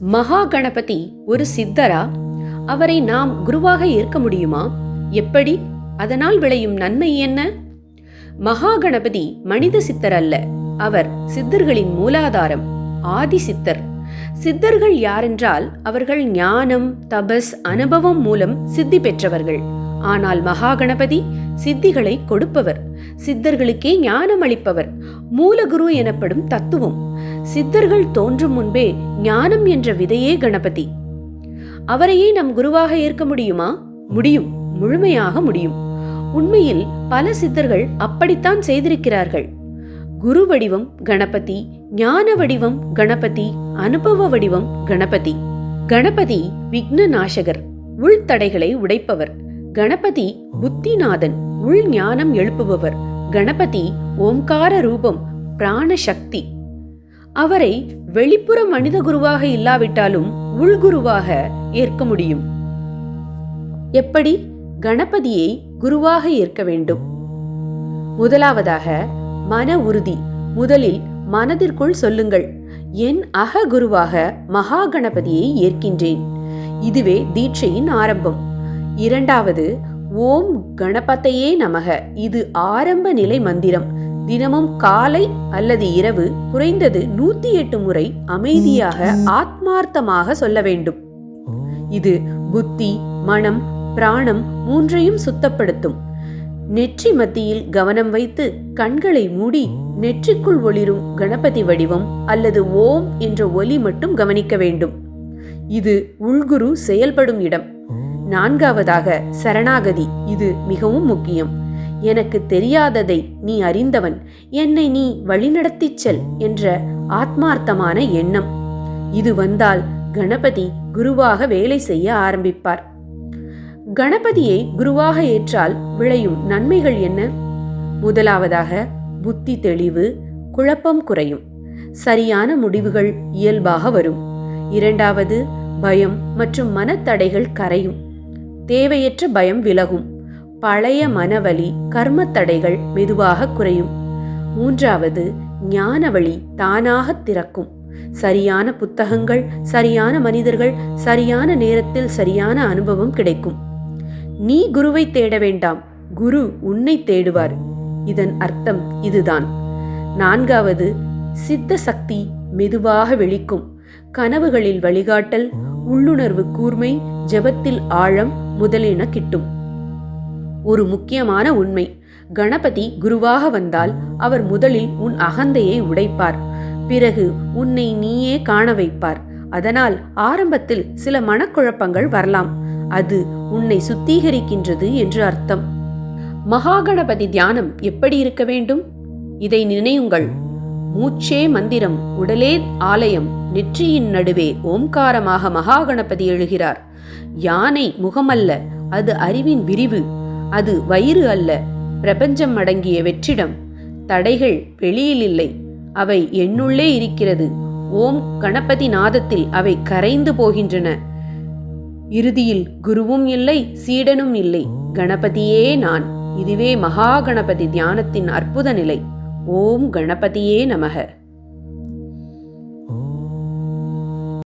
மகா கணபதி ஒரு சித்தரா? அவரை நாம் குருவாக ஏற்க முடியுமா? எப்படி? அதனால் விளையும் நன்மை என்ன? மகா கணபதி மனித சித்தர் அல்ல. அவர் சித்தர்களின் மூலாதாரம், ஆதி சித்தர். சித்தர்கள் யாரென்றால் அவர்கள் ஞானம், தபஸ், அனுபவம் மூலம் சித்தி பெற்றவர்கள். ஆனால் மகா கணபதி சித்திகளை கொடுப்பவர், சித்தர்களுக்கே ஞானம் அளிப்பவர், மூலகுரு எனப்படும் தத்துவம். சித்தர்கள் தோன்றும் முன்பே ஞானம் என்ற விதையே கணபதி. அவரையே நம் குருவாக ஏற்க முடியுமா? முடியும், முழுமையாக முடியும். உண்மையில் பல சித்தர்கள் அப்படித்தான் செய்திருக்கிறார்கள். குரு வடிவம் கணபதி, ஞான வடிவம் கணபதி, அனுபவ வடிவம் கணபதி. கணபதி விக்ன நாசகர், உள்தடைகளை உடைப்பவர். கணபதி புத்திநாதன், உள் ஞானம் எழுப்புபவர். கணபதி ஓம்கார ரூபம், பிராண சக்தி. அவரை வெளிப்புற மனித குருவாக இல்லாவிட்டாலும் உள்குருவாக ஏற்க முடியும். எப்படி கணபதியை குருவாக ஏற்க வேண்டும்? முதலாவதாக மன உறுதி. முதலில் மனதிற்குள் சொல்லுங்கள், என் அக குருவாக மகா கணபதியை ஏற்கின்றேன். இதுவே தீட்சையின் ஆரம்பம். இரண்டாவது, ஓம் கணபதையே நமக. இது ஆரம்ப நிலை மந்திரம். தினமும் காலை அல்லது இரவு குறைந்தது 108 முறை அமைதியாக ஆத்மார்த்தமாக சொல்ல வேண்டும். இது புத்தி, மனம், பிராணம் மூன்றையும் சுத்தப்படுத்தும். நெற்றி மத்தியில் கவனம் வைத்து கண்களை மூடி நெற்றிக்குள் ஒளிரும் கணபதி வடிவம் அல்லது ஓம் என்ற ஒலி மட்டும் கவனிக்க வேண்டும். இது உள்குரு செயல்படும் இடம். நான்காவதாக சரணாகதி. இது மிகவும் முக்கியம். எனக்கு தெரியாததை நீ அறிந்தவன், என்னை நீ வழிநடத்திச் செல் என்ற ஆத்மார்த்தமான எண்ணம். இது வந்தால் கணபதி குருவாக வேலை செய்ய ஆரம்பிப்பார். கணபதியை குருவாக ஏற்றால் விளையும் நன்மைகள் என்ன? முதலாவதாக புத்தி தெளிவு, குழப்பம் குறையும், சரியான முடிவுகள் இயல்பாக வரும். இரண்டாவது, பயம் மற்றும் மனத்தடைகள் கரையும், தேவையற்ற பயம் விலகும், பழைய மனவலி, கர்ம தடைகள் மெதுவாக குறையும். மூன்றாவது, ஞான வழி தானாக திறக்கும். சரியான புத்தகங்கள், சரியான மனிதர்கள், சரியான நேரத்தில் சரியான அனுபவம் கிடைக்கும். நீ குருவை தேட வேண்டாம், குரு உன்னை தேடுவார். இதன் அர்த்தம் இதுதான். நான்காவது, சித்த சக்தி மெதுவாக வெளிக்கும். கனவுகளில் வழிகாட்டல், உள்ளுணர்வு கூர்மை, ஜபத்தில் ஆழம் முதலியன கிட்டும். ஒரு முக்கியமான உண்மை, கணபதி குருவாக வந்தால் அவர் முதலில் உன் அகந்தையை உடைப்பார். பிறகு உன்னை நீயே காண வைப்பார். அதனால் ஆரம்பத்தில் சில மனக்குழப்பங்கள் வரலாம். அது உன்னை சுத்திகரிக்கின்றது என்று அர்த்தம். மகா கணபதி தியானம் எப்படி இருக்க வேண்டும்? இதை நினையுங்கள். மூச்சே மந்திரம், உடலே ஆலயம். நெற்றியின் நடுவே ஓம்காரமாக மகா கணபதி எழுகிறார். யானை முகமல்ல, அது அறிவின் விரிவு. அது வயிறு அல்ல, பிரபஞ்சம் அடங்கிய வெற்றிடம். தடைகள் வெளியில் இல்லை, அவை என்னுள்ளே இருக்கிறது. ஓம் கணபதி நாதத்தில் அவை கரைந்து போகின்றன. இறுதியில் குருவும் இல்லை, சீடனும் இல்லை, கணபதியே நான். இதுவே மகா கணபதி தியானத்தின் அற்புத நிலை. ஓம் கணபதியே நமக.